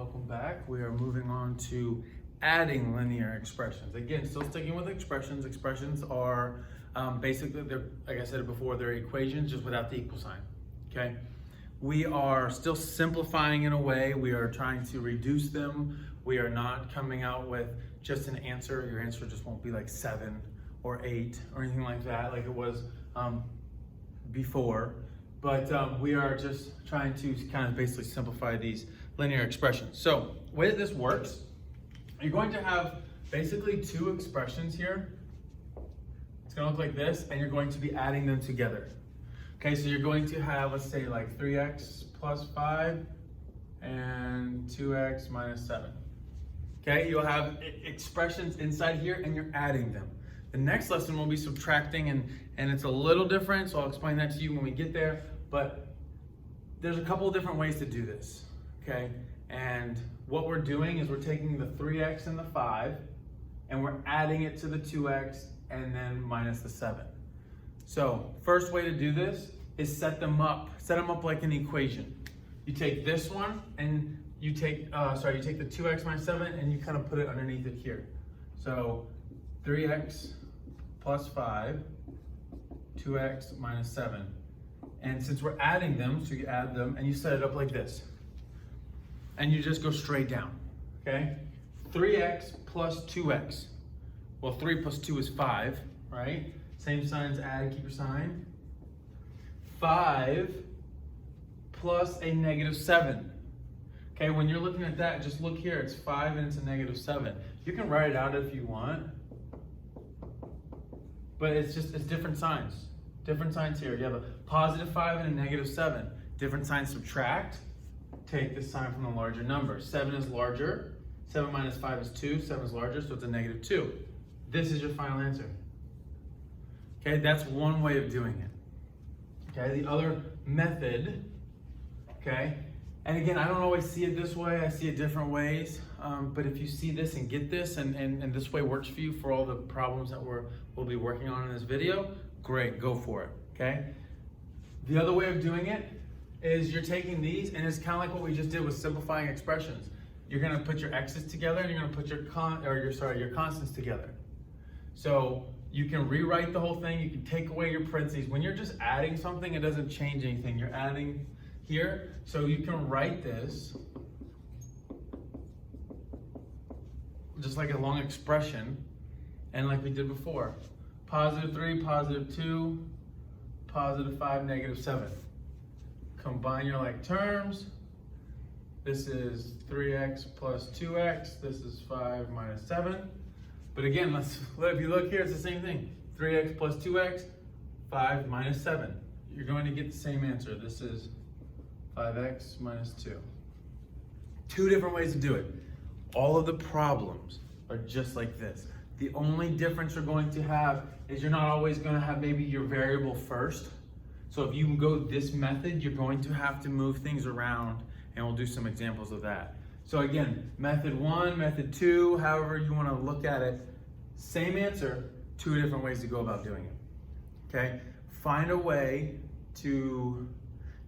welcome back. We are moving on to adding linear expressions. Again, still sticking with expressions. Expressions are basically, they're, like I said before, they're equations just without the equal sign, okay? We are still simplifying in a way. We are trying to reduce them. We are not coming out with just an answer. Your answer just won't be like 7 or 8 or anything like that, like it was before. But we are just trying to kind of basically simplify these linear expressions. So the way that this works, you're going to have basically two expressions here. It's going to look like this, and you're going to be adding them together. Okay, so you're going to have, let's say, like 3x plus 5 and 2x minus 7. Okay, you'll have expressions inside here, and you're adding them. The next lesson will be subtracting, and it's a little different, so I'll explain that to you when we get there. But there's a couple of different ways to do this, okay? And what we're doing is we're taking the 3x and the 5, and we're adding it to the 2x, and then minus the 7. So first way to do this is set them up like an equation. You take this one, and you take the 2x minus 7, and you kind of put it underneath it here. So 3x plus 5, 2x minus 7. And since we're adding them, so you add them and you set it up like this. And you just go straight down, okay? 3x plus 2x. Well, 3 plus 2 is 5, right? Same signs, add, keep your sign. 5 plus a negative 7. Okay, when you're looking at that, just look here. It's 5 and it's a negative 7. You can write it out if you want. But it's different signs. Different signs here. You have a positive 5 and a negative 7. Different signs subtract. Take the sign from the larger number. 7 is larger. 7 minus 5 is 2. 7 is larger, so it's a negative 2. This is your final answer. Okay, that's one way of doing it. Okay, the other method, okay, and again, I don't always see it this way. I see it different ways. But if you see this and get this, and this way works for you for all the problems that we'll be working on in this video, great, go for it, okay? The other way of doing it is you're taking these, and it's kind of like what we just did with simplifying expressions. You're gonna put your x's together, and you're gonna put your constants together. So you can rewrite the whole thing, you can take away your parentheses. When you're just adding something, it doesn't change anything. You're adding here, so you can write this just like a long expression, and like we did before. Positive 3, positive 2, positive 5, negative 7. Combine your like terms. This is 3x plus 2x. This is 5 minus 7. But again, if you look here, it's the same thing. 3x plus 2x, 5 minus 7. You're going to get the same answer. This is 5x minus 2. Two different ways to do it. All of the problems are just like this. The only difference you're going to have is you're not always going to have maybe your variable first. So if you can go this method, you're going to have to move things around, and we'll do some examples of that. So again, method 1, method 2, however you want to look at it, same answer, two different ways to go about doing it. Okay? Find a way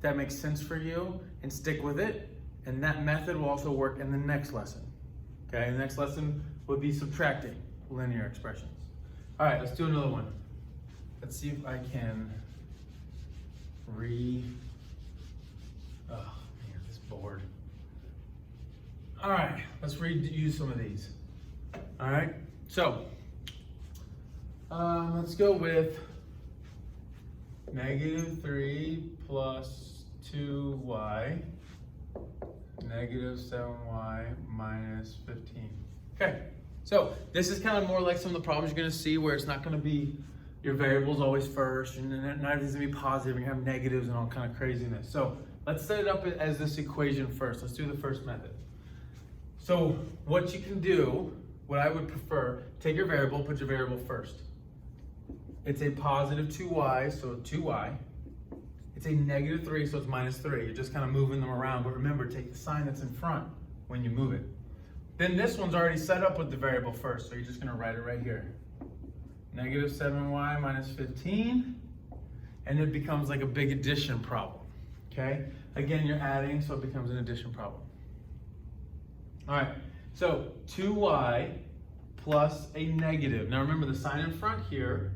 that makes sense for you and stick with it, and that method will also work in the next lesson. Okay, the next lesson would be subtracting linear expressions. All right, let's do another one. Let's see if I can oh man, this board. All right, let's reuse some of these. All right, so let's go with negative 3 plus 2y, negative 7y minus 15. Okay, so this is kind of more like some of the problems you're going to see where it's not going to be your variables always first, and not everything's going to be positive, and you have negatives and all kind of craziness. So let's set it up as this equation first. Let's do the first method. So what you can do, what I would prefer, take your variable, put your variable first. It's a positive 2y, so 2y. It's a negative 3, so it's minus 3. You're just kind of moving them around, but remember, take the sign that's in front when you move it. Then this one's already set up with the variable first, so you're just going to write it right here. Negative 7y minus 15, and it becomes like a big addition problem, okay? Again, you're adding, so it becomes an addition problem. All right, so 2y plus a negative. Now remember the sign in front here,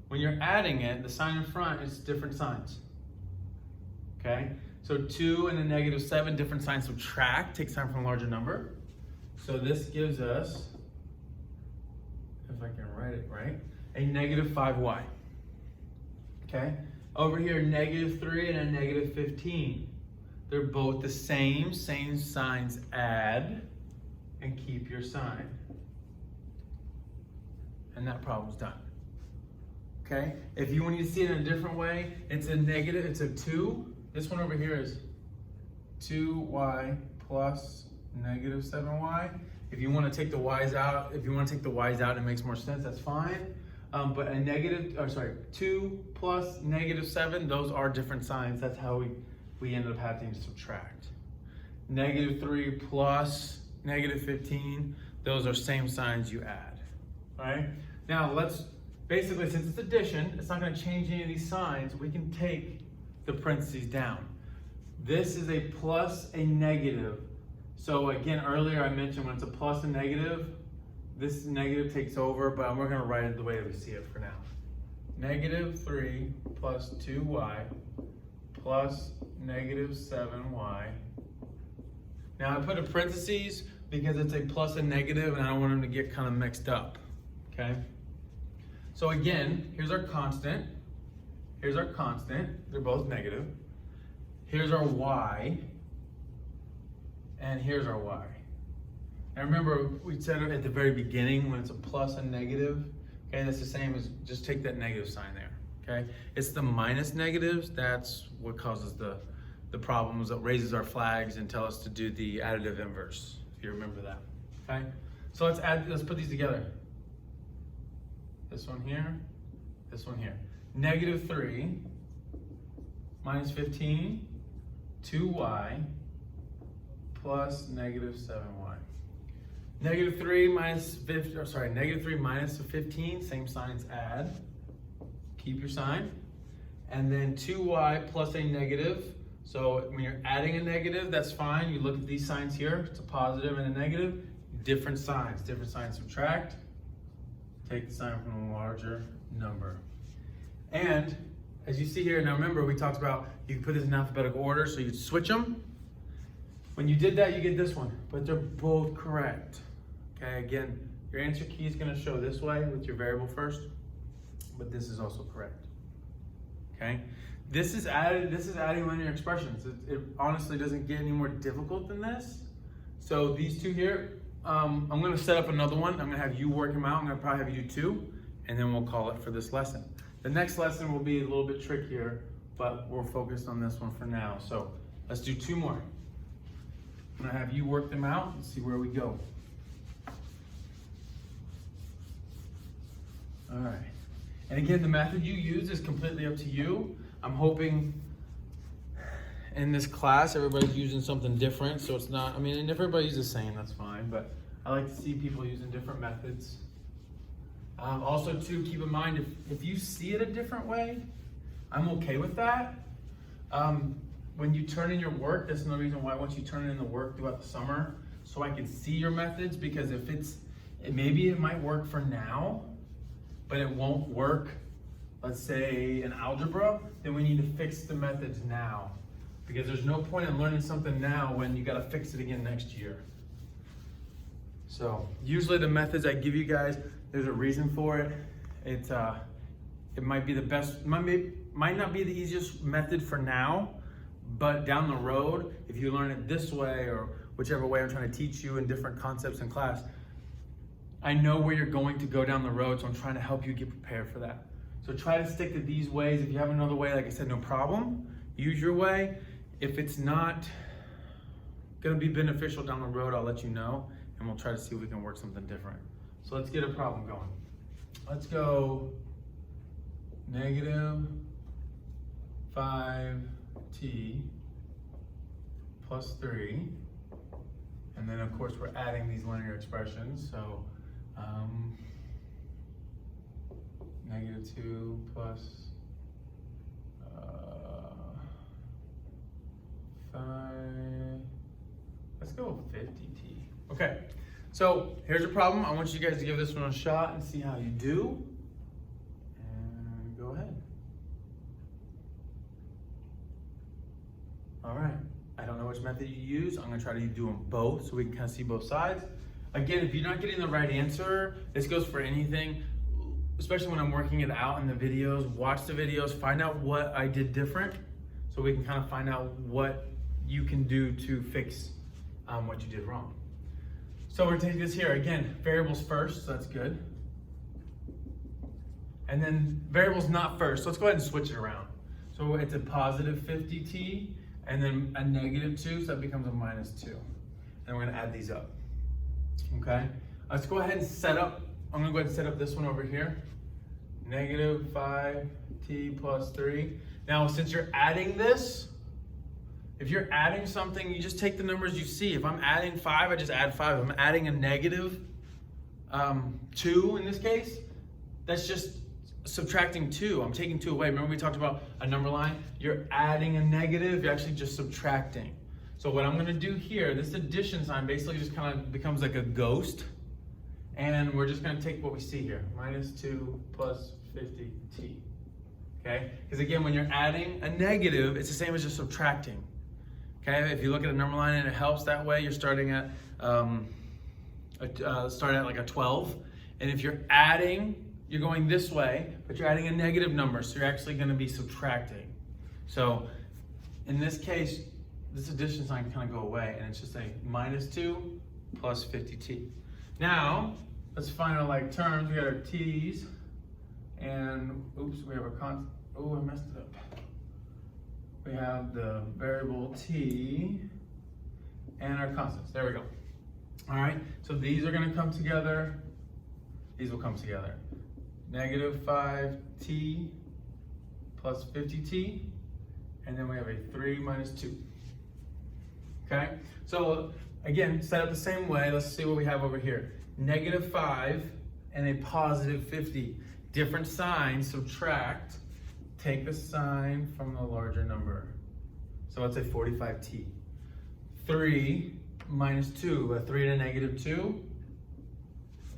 when you're adding it, the sign in front is different signs. Okay, so 2 and a negative 7, different signs. Subtract takes time from a larger number. So this gives us, if I can write it right, a negative 5y. Okay, over here, negative 3 and a negative 15. They're both the same signs. Add and keep your sign. And that problem's done. Okay, if you want to see it in a different way, it's a negative, it's a 2. This one over here is 2y plus negative 7y. If you want to take the y's out, it makes more sense, that's fine. But a negative, 2 plus negative 7, those are different signs. That's how we end up having to subtract. Negative 3 plus negative 15, those are same signs you add, right? Now basically, since it's addition, it's not going to change any of these signs. We can take the parentheses down. This is a plus, a negative. So again, earlier I mentioned when it's a plus and negative, this negative takes over, but we're going to write it the way that we see it for now. Negative 3 plus 2y plus negative 7y. Now I put a parentheses because it's a plus and negative, and I don't want them to get kind of mixed up. Okay? So again, here's our constant. Here's our constant. They're both negative. Here's our y. And here's our y. And remember, we said at the very beginning, when it's a plus and negative, okay, that's the same as just take that negative sign there, okay? It's the minus negatives, that's what causes the problems, that raises our flags and tell us to do the additive inverse, if you remember that, okay? So let's put these together. This one here, this one here. Negative 3 minus 15, 2y plus negative 7y. Negative 3 minus 15, same signs, add. Keep your sign. And then 2y plus a negative. So when you're adding a negative, that's fine. You look at these signs here, it's a positive and a negative. Different signs subtract. Take the sign from a larger number. And as you see here, now remember we talked about you can put this in alphabetical order, so you switch them. When you did that, you get this one, but they're both correct. Okay, again, your answer key is going to show this way with your variable first, but this is also correct. Okay, this is adding linear expressions. It honestly doesn't get any more difficult than this. So these two here, I'm going to set up another one. I'm going to have you work them out. I'm going to probably have you do 2, and then we'll call it for this lesson. The next lesson will be a little bit trickier, but we're focused on this one for now. So let's do 2 more. I'm gonna have you work them out and see where we go. All right. And again, the method you use is completely up to you. I'm hoping in this class, everybody's using something different. So it's not, and if everybody's the same, that's fine. But I like to see people using different methods. Also too, keep in mind, if you see it a different way, I'm okay with that. When you turn in your work, that's another reason why I want you to turn in the work throughout the summer, so I can see your methods, because if maybe it might work for now, but it won't work, let's say in algebra, then we need to fix the methods now, because there's no point in learning something now when you gotta fix it again next year. So usually the methods I give you guys, there's a reason for it. It might be the best, might not be the easiest method for now, but down the road, if you learn it this way or whichever way I'm trying to teach you in different concepts in class, I know where you're going to go down the road, so I'm trying to help you get prepared for that. So try to stick to these ways. If you have another way, like I said, no problem. Use your way. If it's not gonna be beneficial down the road, I'll let you know, and we'll try to see if we can work something different. So let's get a problem going. Let's go negative 5t plus 3, and then of course we're adding these linear expressions, so negative 2 plus 5, let's go with 50t. Okay, so here's a problem. I want you guys to give this one a shot and see how you do. And go ahead. All right, I don't know which method you use. I'm gonna try to do them both so we can kind of see both sides. Again, if you're not getting the right answer, this goes for anything, especially when I'm working it out in the videos. Watch the videos, find out what I did different so we can kind of find out what you can do to fix what you did wrong. So we're taking this here, again, variables first, so that's good. And then variables not first, so let's go ahead and switch it around. So it's a positive 50t, and then a negative 2, so that becomes a minus 2. And we're gonna add these up, okay? Let's go ahead and set up, I'm gonna go ahead and set up this one over here. Negative 5t plus 3. Now, since you're adding this, if you're adding something, you just take the numbers you see. If I'm adding 5, I just add 5. If I'm adding a negative 2 in this case, that's just subtracting 2. I'm taking 2 away. Remember we talked about a number line? You're adding a negative, you're actually just subtracting. So what I'm gonna do here, this addition sign basically just kind of becomes like a ghost. And we're just gonna take what we see here, minus 2 plus 50t, okay? Because again, when you're adding a negative, it's the same as just subtracting. Okay, if you look at a number line and it helps that way, you're starting at like a 12. And if you're adding, you're going this way, but you're adding a negative number, so you're actually gonna be subtracting. So in this case, this addition sign can kind of go away, and it's just a minus 2 plus 50t. Now, let's find our like terms. We got our t's, and oops, we have our constant. Oh, I messed it up. We have the variable t and our constants. There we go. All right, so these are gonna come together. These will come together. Negative 5t plus 50t, and then we have a 3 minus 2. Okay, so again, set up the same way. Let's see what we have over here. Negative 5 and a positive 50. Different signs, subtract. Take the sign from the larger number. So let's say 45t. 3 minus 2, a 3 and a negative 2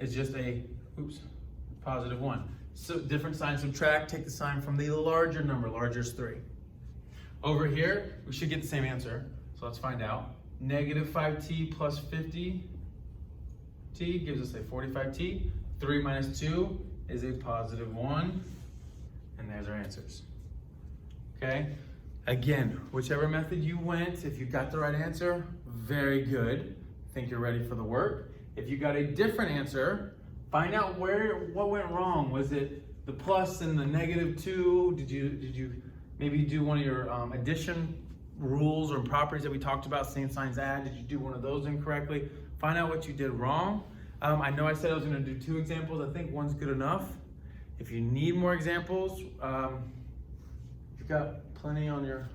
is just a, oops, positive 1. So different sign, subtract, take the sign from the larger number, larger is 3. Over here, we should get the same answer, so let's find out. Negative 5t plus 50t gives us a 45t. 3 minus 2 is a positive 1. And there's our answers. Okay? Again, whichever method you went, if you got the right answer, very good. I think you're ready for the work. If you got a different answer, find out what went wrong. Was it the plus and the negative 2? Did you maybe do one of your addition rules or properties that we talked about, same signs add? Did you do one of those incorrectly? Find out what you did wrong. I know I said I was going to do 2 examples. I think one's good enough. If you need more examples, you've got plenty on your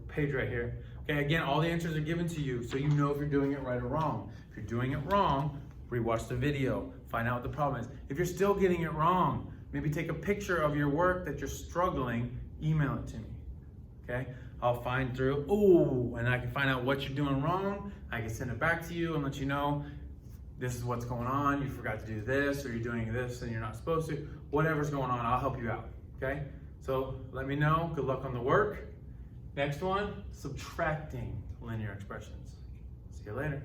page right here. Okay, again, all the answers are given to you, so you know if you're doing it right or wrong. If you're doing it wrong, rewatch the video, find out what the problem is. If you're still getting it wrong, maybe take a picture of your work that you're struggling, email it to me. Okay, I'll find through. And I can find out what you're doing wrong. I can send it back to you and let you know, this is what's going on, you forgot to do this, or you're doing this and you're not supposed to. Whatever's going on, I'll help you out, okay? So let me know, good luck on the work. Next one, subtracting linear expressions. See you later.